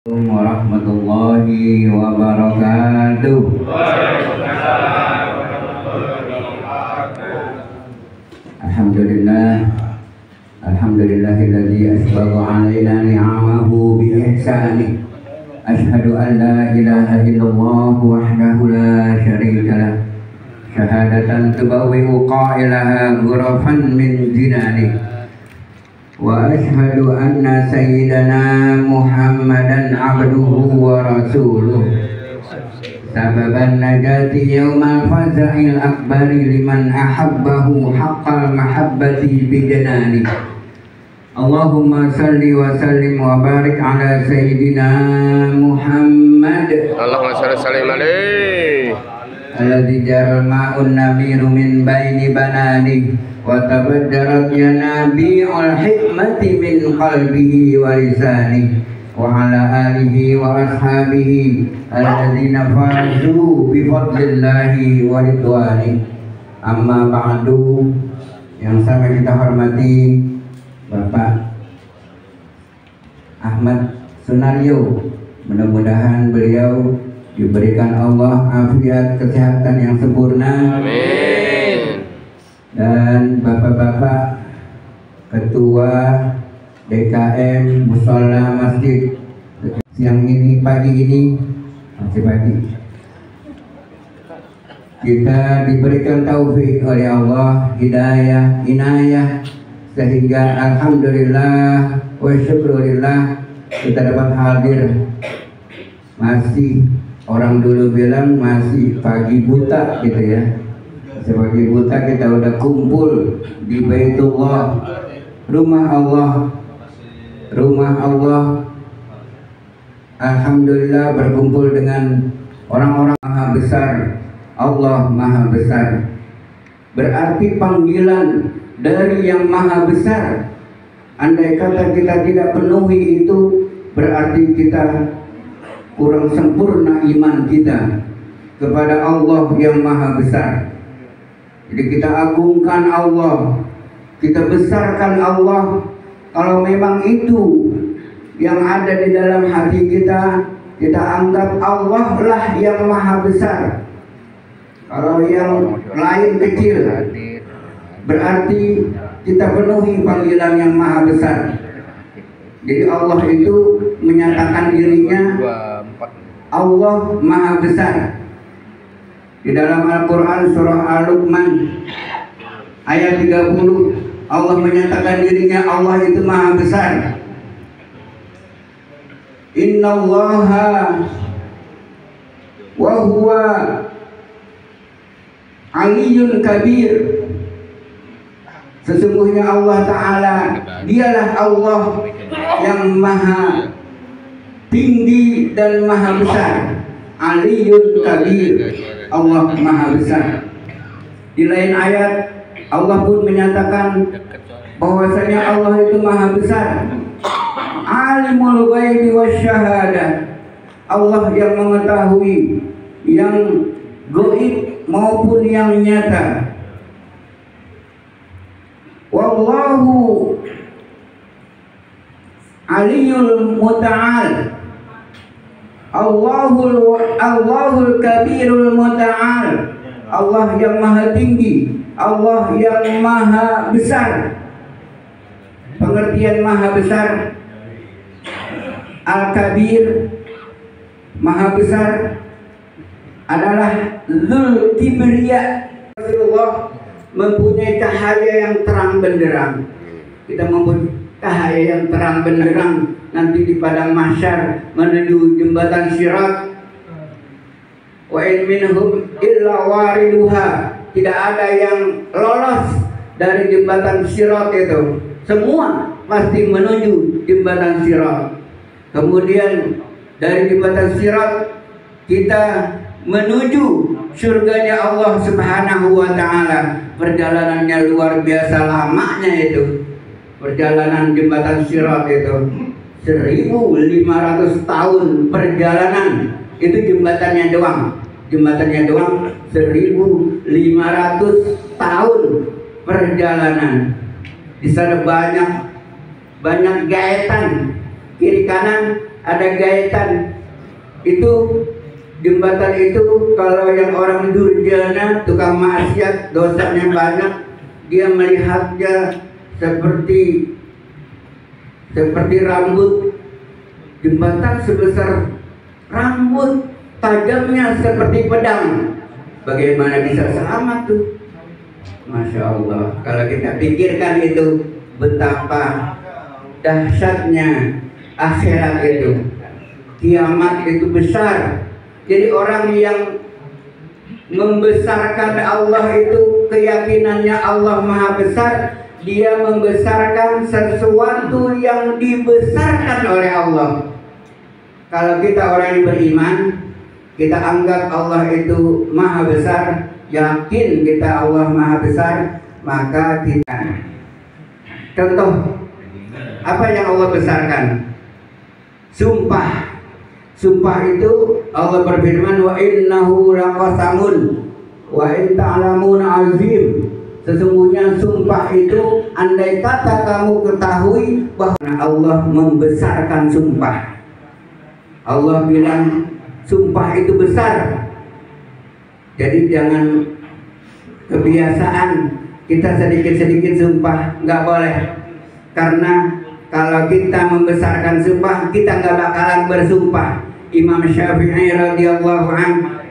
Warahmatullahi wabarakatuh. Alhamdulillah, alhamdulillahilladzi asbagha 'alaina ni'amahu bi ihsani. Asyhadu an la ilaha illallah wahdahu la syarika lah. Syahadatan tubawwi'u qailaha ghurafan min jinani. Wa ashhadu anna sayyidana Muhammadan abduhu wa rasuluh sababan najati yawmal faza'il akbari liman ahabbahu haqqal mahabbati bijanani. Allahumma salli wa sallim wa barik ala sayyidina Muhammad Allahumma salli alaihi alladzi jaral ma'un namiru min baini banani wa tabaddarat yanabi'ul hikmati min qalbihi wa lisani wa ala alihi wa ashabihi alladzina fazu bi fadlillahi wa ridwani. Amma ba'du, yang sangat kita hormati Bapak Ahmad Sunario, mudah-mudahan beliau diberikan Allah afiat kesehatan yang sempurna. Amin. Dan bapak-bapak ketua DKM Mushola Masjid siang ini, pagi ini, masih pagi, kita diberikan taufik oleh Allah, hidayah, inayah, sehingga alhamdulillah wa syukurillah kita dapat hadir. Masih, orang dulu bilang masih pagi buta gitu ya. Pagi buta kita udah kumpul di Baitullah, rumah Allah, rumah Allah. Alhamdulillah berkumpul dengan orang-orang maha besar. Allah maha besar, berarti panggilan dari yang maha besar. Andai kata kita tidak penuhi itu, berarti kita kurang sempurna iman kita kepada Allah yang maha besar. Jadi kita agungkan Allah, kita besarkan Allah. Kalau memang itu yang ada di dalam hati kita, kita anggap Allah lah yang maha besar. Kalau yang lain kecil, berarti kita penuhi panggilan yang maha besar. Jadi Allah itu menyatakan dirinya Allah maha besar. Di dalam Al-Quran surah Al-Luqman ayat 30, Allah menyatakan dirinya Allah itu maha besar. Innallaha wa huwa aliyyun kabir. Sesungguhnya Allah Ta'ala, dialah Allah yang maha tinggi dan maha besar. Aliyyun kabir, Allah maha besar. Di lain ayat Allah pun menyatakan bahwasanya Allah itu maha besar. Alimul ghaibi wasyahadah, Allah yang mengetahui yang gaib maupun yang nyata. Wallahu aliyul muta'al, Allahul kabirul muta'al, Allah yang maha tinggi, Allah yang maha besar. Pengertian maha besar, Al-Kabir, maha besar, adalah Dzul Kibriya. Rasulullah mempunyai cahaya yang terang benderang. Kita mempunyai cahaya yang terang benderang nanti di padang mahsyar menuju jembatan Sirat. Wa in minhum illa wariduha, tidak ada yang lolos dari jembatan Sirat itu. Semua pasti menuju jembatan Sirat. Kemudian dari jembatan Sirat kita menuju surganya Allah Subhanahu wa Ta'ala. Perjalanannya luar biasa lamanya itu. Perjalanan jembatan Sirat itu 1500 tahun perjalanan. Itu jembatannya doang. Jembatannya doang 1500 tahun perjalanan. Di sana banyak gaetan kiri kanan ada gaitan. Itu jembatan itu kalau yang orang durjana, tukang maksiat, dosanya banyak, dia melihatnya seperti rambut. Jembatan sebesar rambut, tajamnya seperti pedang. Bagaimana bisa selamat tuh? Masya Allah. Kalau kita pikirkan itu, betapa dahsyatnya akhirat itu. Kiamat itu besar. Jadi orang yang membesarkan Allah itu keyakinannya Allah Maha Besar, dia membesarkan sesuatu yang dibesarkan oleh Allah. Kalau kita orang yang beriman, kita anggap Allah itu Maha Besar, yakin kita Allah Maha Besar, maka kita contoh apa yang Allah besarkan? Sumpah. Sumpah itu Allah berfirman, wa innahu laqasamun wa in ta'lamun azim. Sesungguhnya sumpah itu andai kata kamu ketahui bahwa Allah membesarkan sumpah. Allah bilang sumpah itu besar. Jadi jangan kebiasaan kita sedikit-sedikit sumpah, nggak boleh. Karena kalau kita membesarkan sumpah, kita nggak bakalan bersumpah. Imam Syafi'i radhiyallahu anhu,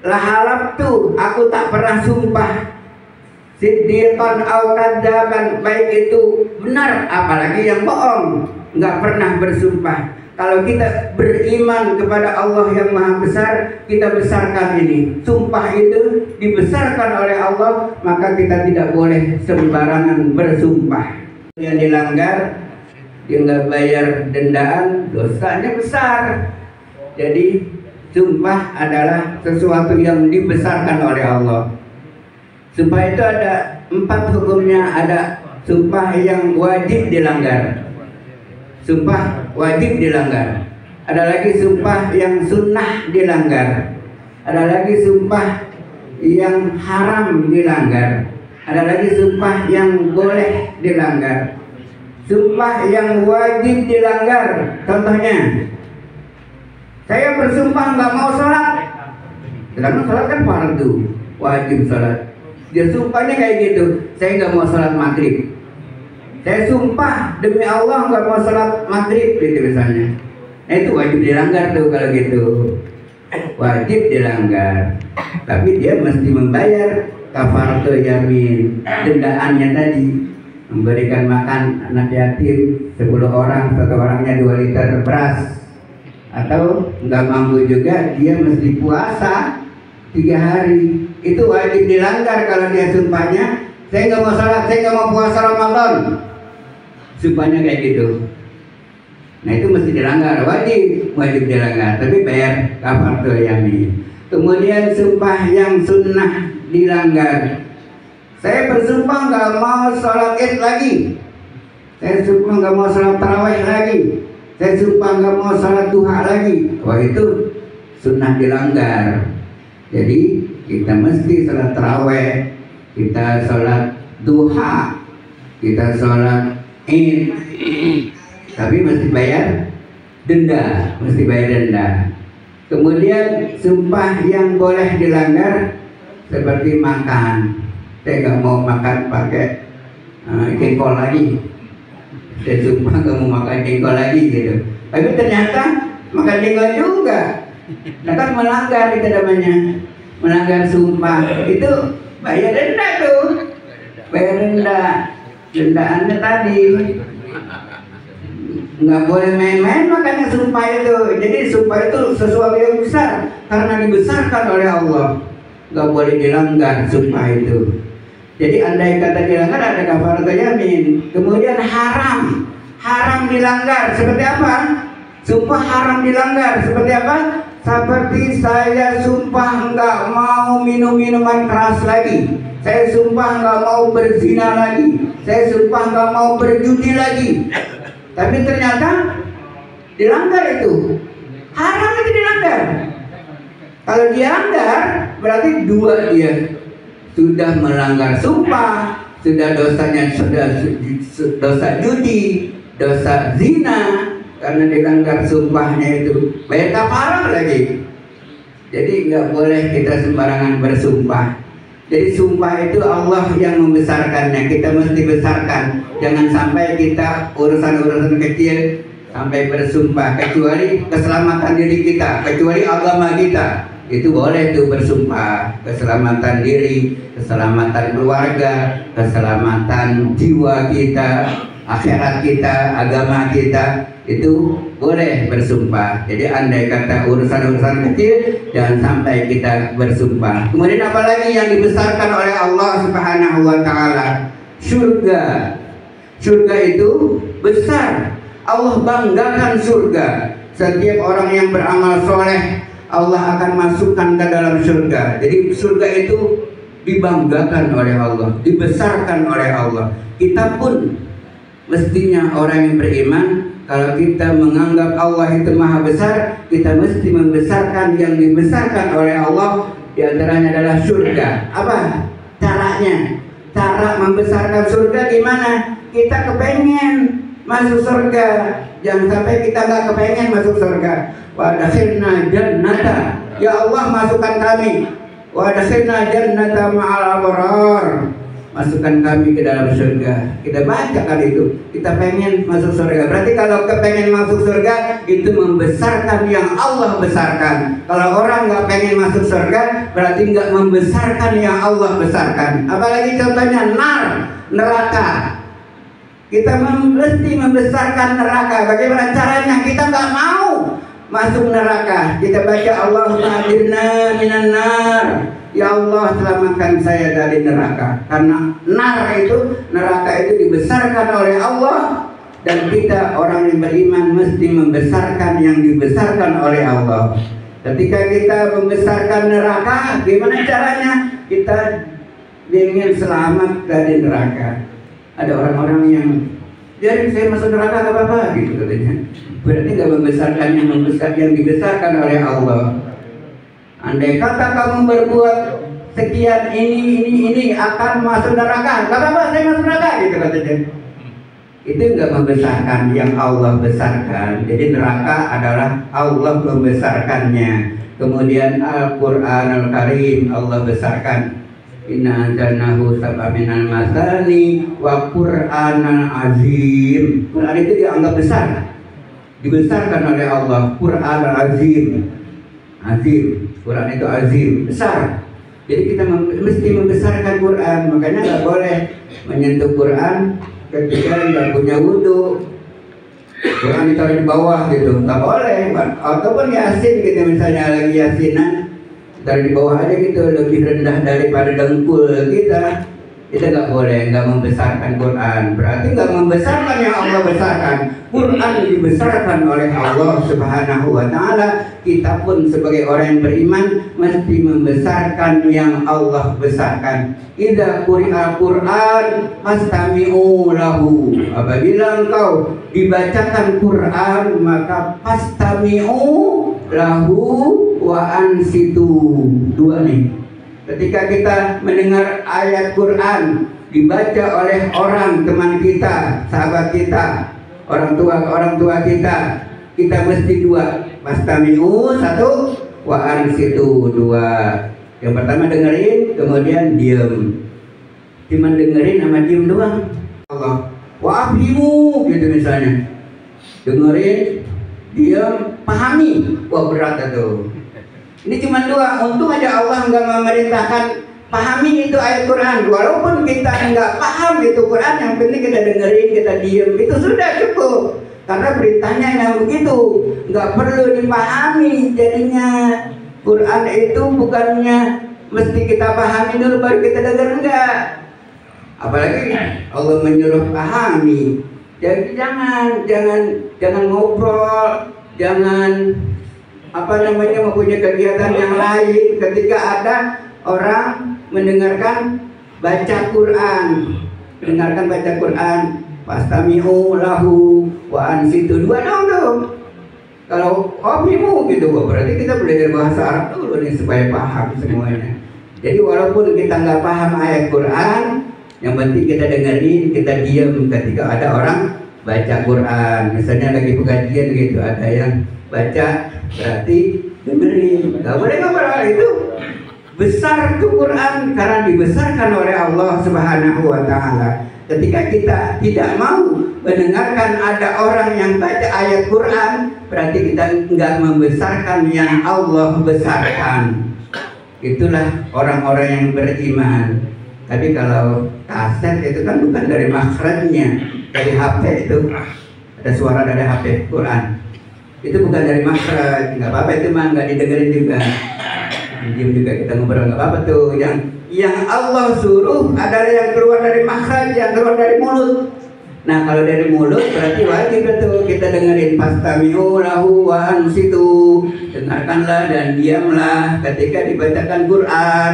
lahalabtu, aku tak pernah sumpah siddiqan au kadzaban, baik itu benar apalagi yang bohong, nggak pernah bersumpah. Kalau kita beriman kepada Allah yang Maha Besar, kita besarkan ini. Sumpah itu dibesarkan oleh Allah, maka kita tidak boleh sembarangan bersumpah. Yang dilanggar, dia nggak bayar dendaan, dosanya besar. Jadi sumpah adalah sesuatu yang dibesarkan oleh Allah. Sumpah itu ada 4 hukumnya. Ada sumpah yang wajib dilanggar, sumpah wajib dilanggar. Ada lagi sumpah yang sunnah dilanggar. Ada lagi sumpah yang haram dilanggar. Ada lagi sumpah yang boleh dilanggar. Sumpah yang wajib dilanggar, contohnya, saya bersumpah nggak mau sholat. Sedangkan sholat kan fardu, wajib sholat. Dia sumpahnya kayak gitu, saya nggak mau sholat maghrib. Saya sumpah demi Allah nggak mau sholat maghrib, gitu misalnya. Nah itu wajib dilanggar tuh kalau gitu, wajib dilanggar. Tapi dia mesti membayar kafaratul yamin, dendaannya tadi, memberikan makan anak yatim 10 orang, 1 orangnya 2 liter beras. Atau nggak mampu juga, dia mesti puasa 3 hari. Itu wajib dilanggar kalau dia sumpahnya, saya nggak mau sholat, saya nggak mau puasa Ramadan. Sumpahnya kayak gitu. Nah itu mesti dilanggar, wajib dilanggar, tapi bayar kafaratul yamin. Kemudian sumpah yang sunnah dilanggar. Saya bersumpah nggak mau sholat id lagi. Saya sumpah nggak mau sholat tarawih lagi. Saya sumpah nggak mau sholat duha lagi. Wah itu sunnah dilanggar. Jadi kita mesti sholat tarawih, kita sholat duha, kita sholat id, tapi mesti bayar denda, mesti bayar denda. Kemudian sumpah yang boleh dilanggar seperti makan. Saya nggak mau makan pakai jengkol lagi. Saya sumpah nggak mau makan jengkol lagi gitu. Tapi ternyata makan jengkol juga. Nah kan melanggar itu namanya, melanggar sumpah. Itu bayar denda tuh, bayar denda. Dendaannya tadi nggak boleh main-main, makanya sumpah itu. Jadi sumpah itu sesuatu yang besar karena dibesarkan oleh Allah. Nggak boleh dilanggar sumpah itu. Jadi andai kata dilanggar ada kafaratul yamin. Kemudian haram dilanggar seperti apa? Sumpah haram dilanggar seperti apa? Seperti saya sumpah nggak mau minum minuman keras lagi. Saya sumpah nggak mau berzina lagi. Saya sumpah nggak mau berjudi lagi. Tapi ternyata dilanggar itu. Haram itu dilanggar. Kalau dilanggar berarti 2 dia. Sudah melanggar sumpah, sudah dosanya sudah dosa judi, dosa zina, karena dilanggar sumpahnya itu bayar kafarah lagi. Jadi nggak boleh kita sembarangan bersumpah. Jadi sumpah itu Allah yang membesarkannya, kita mesti besarkan. Jangan sampai kita urusan-urusan kecil sampai bersumpah, kecuali keselamatan diri kita, kecuali agama kita. Itu boleh tuh bersumpah, keselamatan diri, keselamatan keluarga, keselamatan jiwa kita, akhirat kita, agama kita, itu boleh bersumpah. Jadi andai kata urusan-urusan kecil, jangan sampai kita bersumpah. Kemudian apalagi yang dibesarkan oleh Allah Subhanahu wa Ta'ala? Surga. Surga itu besar. Allah banggakan surga. Setiap orang yang beramal soleh, Allah akan masukkan ke dalam surga. Jadi surga itu dibanggakan oleh Allah, dibesarkan oleh Allah. Kita pun mestinya orang yang beriman, kalau kita menganggap Allah itu maha besar, kita mesti membesarkan yang dibesarkan oleh Allah. Di antaranya adalah surga. Apa caranya? Cara membesarkan surga gimana? Kita kepengen masuk surga, jangan sampai kita nggak kepengen masuk surga. Wa adkhilna jannata, ya Allah masukkan kami. Wa adkhilna jannata ma'al abrar, masukkan kami ke dalam surga. Kita bacakan itu, kita pengen masuk surga. Berarti kalau kepengen masuk surga, itu membesarkan yang Allah besarkan. Kalau orang nggak pengen masuk surga, berarti nggak membesarkan yang Allah besarkan. Apalagi contohnya neraka. Kita mesti membesarkan neraka. Bagaimana caranya? Kita nggak mau masuk neraka. Kita baca Allahumma ajirna minan nar. Ya Allah, selamatkan saya dari neraka. Karena neraka itu dibesarkan oleh Allah. Dan kita orang yang beriman mesti membesarkan yang dibesarkan oleh Allah. Ketika kita membesarkan neraka, gimana caranya? Kita ingin selamat dari neraka. Ada orang-orang yang biarin saya masuk neraka gak apa-apa gitu katanya. Berarti gak membesarkan yang dibesarkan oleh Allah. Andai kata kamu berbuat sekian ini akan masuk neraka, gak apa-apa saya masuk neraka gitu katanya. Itu gak membesarkan yang Allah besarkan. Jadi neraka adalah Allah membesarkannya. Kemudian Al-Quranul Karim Allah besarkan. Inna anzalnahu sab'a minal masani wa Qur'anal azim. Quran itu dianggap besar, dibesarkan oleh Allah. Qur'anal azim, azim. Quran itu azim, besar. Jadi kita mesti membesarkan Quran. Makanya nggak boleh menyentuh Quran ketika nggak punya wudu. Quran ditaruh di bawah gitu, nggak boleh. Ataupun Yasin gitu, misalnya lagi Yasinan, taruh di bawah aja gitu, lebih rendah daripada dengkul kita. Kita nggak boleh, nggak membesarkan Quran. Berarti nggak membesarkan yang Allah besarkan. Quran dibesarkan oleh Allah Subhanahu wa Ta'ala. Kita pun sebagai orang yang beriman mesti membesarkan yang Allah besarkan. Idza quri'al Quran fastami'u lahu. Apabila engkau dibacakan Quran, maka fastami'u lahu wa ansitu. Dua nih. Ketika kita mendengar ayat Quran dibaca oleh orang teman kita, sahabat kita, orang tua kita, kita mesti dua. Fastami'u satu, wa ansitu dua. Yang pertama dengerin, kemudian diam. Cuman dengerin sama diam doang. Allah. Wa afhimu gitu misalnya. Dengerin, diam, pahami. Wah berat itu. Ini cuma dua. Untung aja Allah nggak memerintahkan pahami itu ayat Quran. Walaupun kita nggak paham itu Quran, yang penting kita dengerin, kita diam, itu sudah cukup. Karena beritanya yang begitu, nggak perlu dipahami. Jadinya Quran itu bukannya mesti kita pahami dulu baru kita dengar, enggak. Apalagi Allah menyuruh pahami. Jadi jangan ngobrol, jangan mempunyai kegiatan yang lain ketika ada orang mendengarkan baca Quran. Mendengarkan baca Quran, fastami'u lahu wa ansitu. Dua dong. Kalau hobimu gitu, berarti kita belajar bahasa Arab dulu nih supaya paham semuanya. Jadi walaupun kita nggak paham ayat Quran, yang penting kita dengerin, kita diam ketika ada orang baca Quran. Misalnya lagi pengajian gitu, ada yang baca, berarti dengerin. Gak boleh ngobrol, itu besar tuh Quran karena dibesarkan oleh Allah Subhanahu wa Ta'ala. Ketika kita tidak mau mendengarkan ada orang yang baca ayat Quran, berarti kita nggak membesarkan yang Allah besarkan. Itulah orang-orang yang beriman. Tapi kalau kaset itu kan bukan dari makhrajnya, dari HP itu ada suara dari HP Quran. Itu bukan dari makhraj, nggak apa-apa, itu mah nggak didengerin juga. Diam juga kita ngobrol, nggak apa-apa tuh. Yang Allah suruh adalah yang keluar dari makhraj, yang keluar dari mulut. Nah kalau dari mulut berarti wajib betul kita dengerin. Fastami'u lahu wa ansitu, dengarkanlah dan diamlah ketika dibacakan Quran.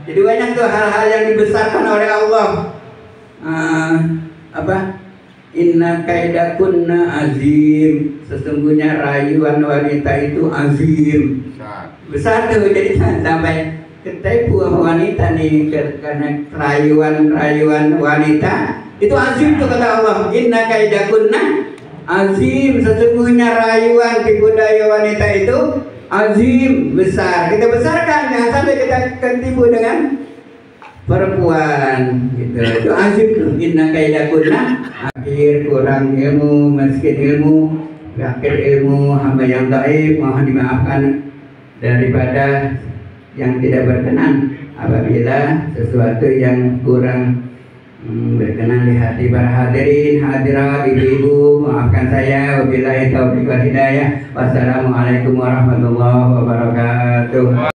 Jadi banyak tuh hal-hal yang dibesarkan oleh Allah. Inna kaidakunna azim, sesungguhnya rayuan wanita itu azim, besar tuh. Jadi sampai ketipu wanita nih karena rayuan wanita itu azim tuh kata Allah. Inna kaidakunna azim, sesungguhnya rayuan tipu daya wanita itu azim, besar. Kita besarkan, jangan sampai kita ketipu dengan perempuan gitu. Itu azim tuh. Inna kaidakunna, akhir kurang ilmu, miskin ilmu, akhir ilmu, hamba yang dhaif, mohon dimaafkan daripada yang tidak berkenan apabila sesuatu yang kurang berkenan di hati para hadirin hadirat, ibu-ibu, maafkan saya. Wabillahi taufiq wal hidayah. Wassalamualaikum warahmatullahi wabarakatuh.